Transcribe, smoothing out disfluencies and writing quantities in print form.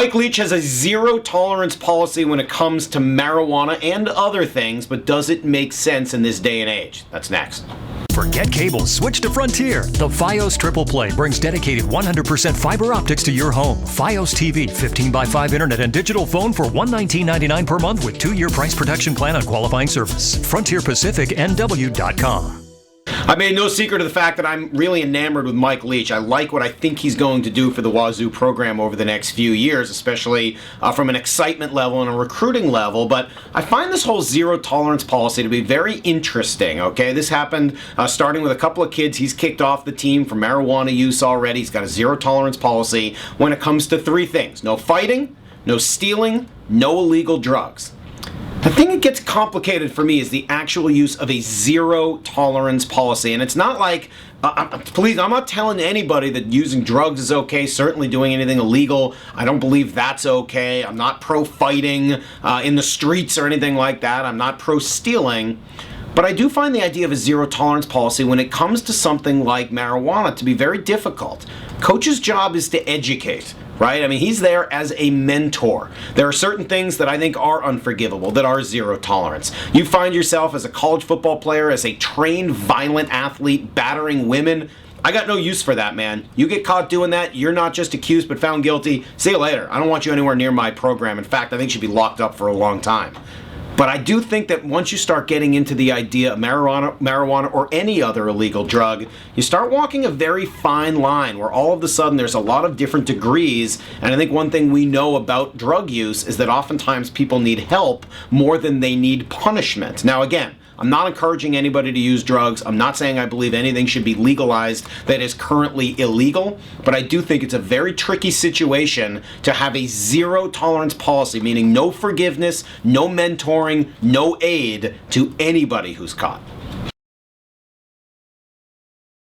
Mike Leach has a zero tolerance policy when it comes to marijuana and other things, but does it make sense in this day and age? That's next. Forget cable, switch to Frontier. The Fios Triple Play brings dedicated 100% fiber optics to your home. Fios TV, 15x5 internet and digital phone for $119.99 per month with 2-year price protection plan on qualifying service. FrontierPacificNW.com. I made no secret of the fact that I'm really enamored with Mike Leach. I like what I think he's going to do for the Wazoo program over the next few years, especially from an excitement level and a recruiting level. But I find this whole zero tolerance policy to be very interesting, okay? This happened starting with a couple of kids he's kicked off the team for marijuana use already. He's got a zero tolerance policy when it comes to 3 things: no fighting, no stealing, no illegal drugs. The thing that gets complicated for me is the actual use of a zero tolerance policy. And it's not like, please, I'm not telling anybody that using drugs is okay, certainly doing anything illegal. I don't believe that's okay. I'm not pro-fighting in the streets or anything like that. I'm not pro-stealing. But I do find the idea of a zero tolerance policy when it comes to something like marijuana to be very difficult. Coach's job is to educate, right? I mean, he's there as a mentor. There are certain things that I think are unforgivable, that are zero tolerance. You find yourself as a college football player, as a trained violent athlete, battering women. I got no use for that, man. You get caught doing that, you're not just accused but found guilty. See you later. I don't want you anywhere near my program. In fact, I think you should be locked up for a long time. But I do think that once you start getting into the idea of marijuana or any other illegal drug, you start walking a very fine line where all of a sudden there's a lot of different degrees. And I think one thing we know about drug use is that oftentimes people need help more than they need punishment. Now again, I'm not encouraging anybody to use drugs. I'm not saying I believe anything should be legalized that is currently illegal, but I do think it's a very tricky situation to have a zero tolerance policy, meaning no forgiveness, no mentoring, no aid to anybody who's caught.